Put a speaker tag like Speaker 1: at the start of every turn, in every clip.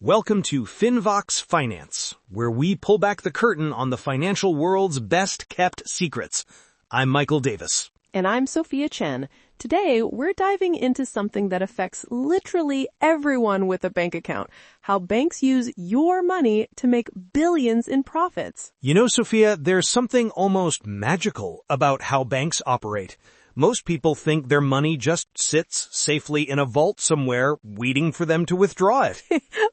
Speaker 1: Welcome to Finvox Finance, where we pull back the curtain on the financial world's best-kept secrets. I'm Michael Davis.
Speaker 2: And I'm Sophia Chen. Today, we're diving into something that affects literally everyone with a bank account, how banks use your money to make billions in profits.
Speaker 1: You know, Sophia, there's something almost magical about how banks operate. Most people think their money just sits safely in a vault somewhere, waiting for them to withdraw it.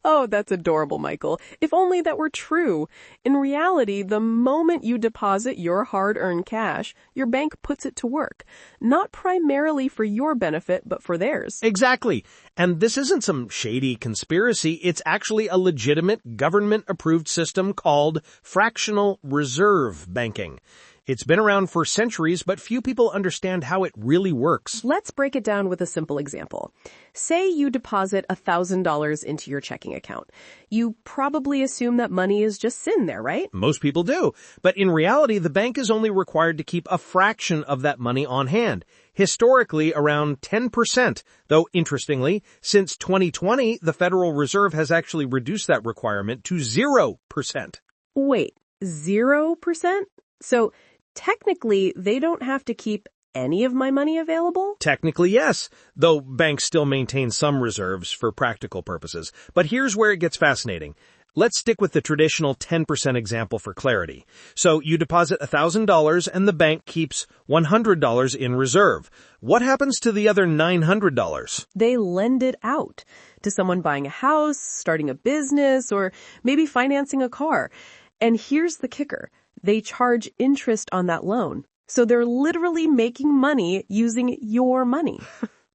Speaker 2: Oh, that's adorable, Michael. If only that were true. In reality, the moment you deposit your hard-earned cash, your bank puts it to work. Not primarily for your benefit, but for theirs.
Speaker 1: Exactly. And this isn't some shady conspiracy. It's actually a legitimate government-approved system called fractional reserve banking. It's been around for centuries, but few people understand how it really works.
Speaker 2: Let's break it down with a simple example. Say you deposit $1,000 into your checking account. You probably assume that money is just sitting there, right?
Speaker 1: Most people do. But in reality, the bank is only required to keep a fraction of that money on hand. Historically, around 10%. Though, interestingly, since 2020, the Federal Reserve has actually reduced that requirement to 0%.
Speaker 2: Wait, 0%? So, technically, they don't have to keep any of my money available?
Speaker 1: Technically, yes, though banks still maintain some reserves for practical purposes. But here's where it gets fascinating. Let's stick with the traditional 10% example for clarity. So you deposit $1,000 and the bank keeps $100 in reserve. What happens to the other $900?
Speaker 2: They lend it out to someone buying a house, starting a business, or maybe financing a car. And here's the kicker. They charge interest on that loan. So they're literally making money using your money.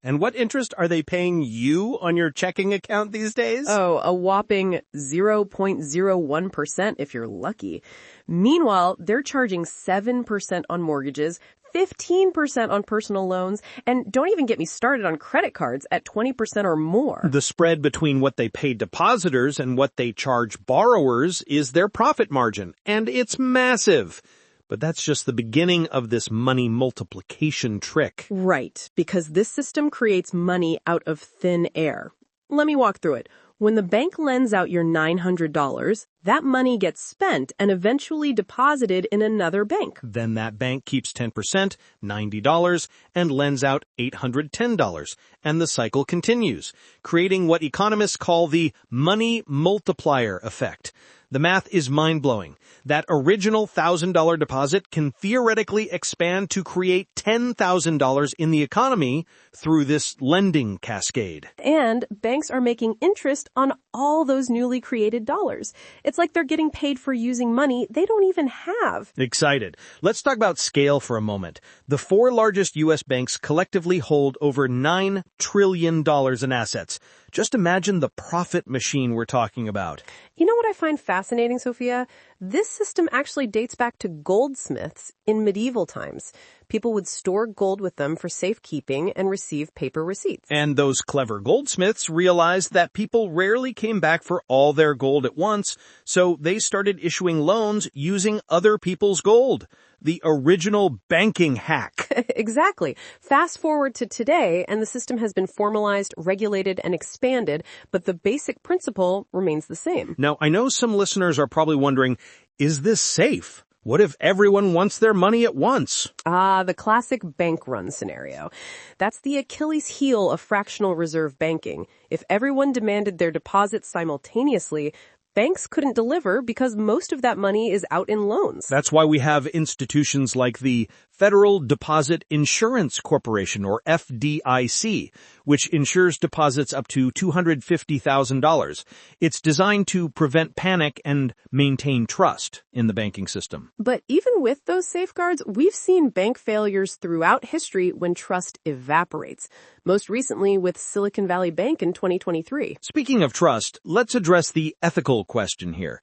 Speaker 1: And what interest are they paying you on your checking account these days?
Speaker 2: Oh, a whopping 0.01% if you're lucky. Meanwhile, they're charging 7% on mortgages, 15% on personal loans, and don't even get me started on credit cards at 20% or more.
Speaker 1: The spread between what they pay depositors and what they charge borrowers is their profit margin, and it's massive. But that's just the beginning of this money multiplication trick.
Speaker 2: Right, because this system creates money out of thin air. Let me walk through it. When the bank lends out your $900, that money gets spent and eventually deposited in another bank.
Speaker 1: Then that bank keeps 10%, $90, and lends out $810. And the cycle continues, creating what economists call the money multiplier effect. The math is mind-blowing. That original $1,000 deposit can theoretically expand to create $10,000 in the economy through this lending cascade.
Speaker 2: And banks are making interest on all those newly created dollars. It's like they're getting paid for using money they don't even have.
Speaker 1: Excited. Let's talk about scale for a moment. The four largest U.S. banks collectively hold over $9 trillion in assets. Just imagine the profit machine we're talking about.
Speaker 2: You know what I find fascinating, Sophia? This system actually dates back to goldsmiths in medieval times. People would store gold with them for safekeeping and receive paper receipts.
Speaker 1: And those clever goldsmiths realized that people rarely came back for all their gold at once, so they started issuing loans using other people's gold. The original banking hack.
Speaker 2: Exactly. Fast forward to today, and the system has been formalized, regulated, and expanded, but the basic principle remains the same.
Speaker 1: Now, I know some listeners are probably wondering, is this safe? What if everyone wants their money at once?
Speaker 2: The classic bank run scenario. That's the Achilles heel of fractional reserve banking. If everyone demanded their deposits simultaneously, banks couldn't deliver because most of that money is out in loans.
Speaker 1: That's why we have institutions like the Federal Deposit Insurance Corporation, or FDIC, which insures deposits up to $250,000. It's designed to prevent panic and maintain trust in the banking system.
Speaker 2: But even with those safeguards, we've seen bank failures throughout history when trust evaporates. Most recently with Silicon Valley Bank in 2023.
Speaker 1: Speaking of trust, let's address the ethical question here.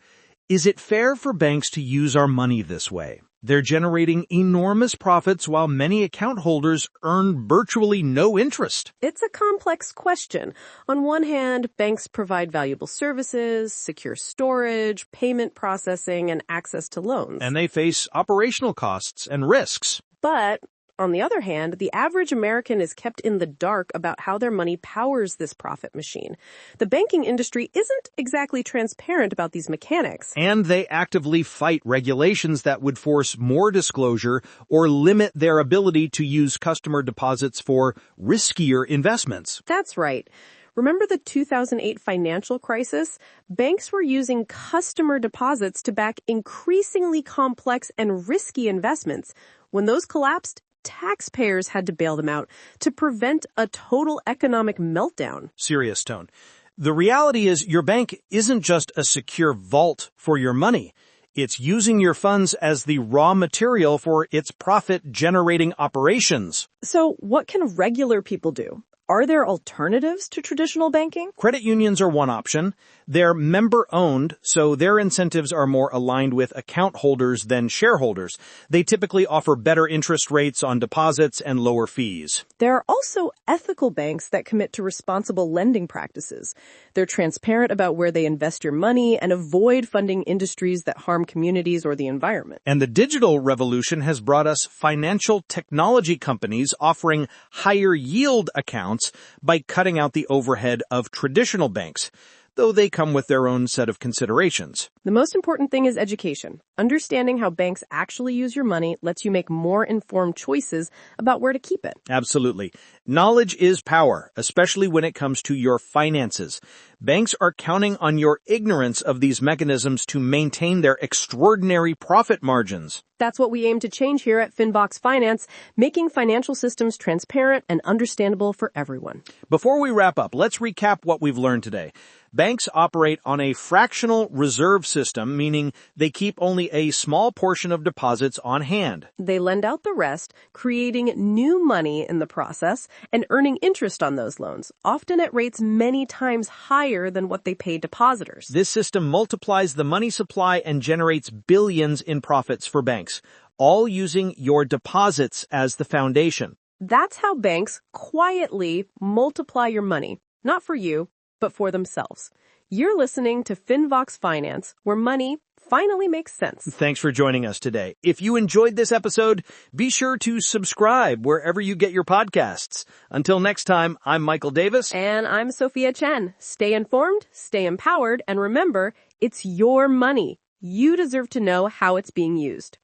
Speaker 1: Is it fair for banks to use our money this way? They're generating enormous profits while many account holders earn virtually no interest.
Speaker 2: It's a complex question. On one hand, banks provide valuable services, secure storage, payment processing, and access to loans.
Speaker 1: And they face operational costs and risks.
Speaker 2: But On the other hand, the average American is kept in the dark about how their money powers this profit machine. The banking industry isn't exactly transparent about these mechanics.
Speaker 1: And they actively fight regulations that would force more disclosure or limit their ability to use customer deposits for riskier investments.
Speaker 2: That's right. Remember the 2008 financial crisis? Banks were using customer deposits to back increasingly complex and risky investments. When those collapsed, taxpayers had to bail them out to prevent a total economic meltdown.
Speaker 1: Serious tone. The reality is your bank isn't just a secure vault for your money. It's using your funds as the raw material for its profit-generating operations.
Speaker 2: So what can regular people do? Are there alternatives to traditional banking?
Speaker 1: Credit unions are one option. They're member-owned, so their incentives are more aligned with account holders than shareholders. They typically offer better interest rates on deposits and lower fees.
Speaker 2: There are also ethical banks that commit to responsible lending practices. They're transparent about where they invest your money and avoid funding industries that harm communities or the environment.
Speaker 1: And the digital revolution has brought us financial technology companies offering higher yield accounts by cutting out the overhead of traditional banks, though they come with their own set of considerations.
Speaker 2: The most important thing is education. Understanding how banks actually use your money lets you make more informed choices about where to keep it.
Speaker 1: Absolutely. Knowledge is power, especially when it comes to your finances. Banks are counting on your ignorance of these mechanisms to maintain their extraordinary profit margins.
Speaker 2: That's what we aim to change here at Finvox Finance, making financial systems transparent and understandable for everyone.
Speaker 1: Before we wrap up, let's recap what we've learned today. Banks operate on a fractional reserve system, meaning they keep only a small portion of deposits on hand.
Speaker 2: They lend out the rest, creating new money in the process and earning interest on those loans, often at rates many times higher than what they pay depositors.
Speaker 1: This system multiplies the money supply and generates billions in profits for banks, all using your deposits as the foundation.
Speaker 2: That's how banks quietly multiply your money, not for you, but for themselves. You're listening to Finvox Finance, where money finally makes sense.
Speaker 1: Thanks for joining us today. If you enjoyed this episode, be sure to subscribe wherever you get your podcasts. Until next time, I'm Michael Davis.
Speaker 2: And I'm Sophia Chen. Stay informed, stay empowered, and remember, it's your money. You deserve to know how it's being used.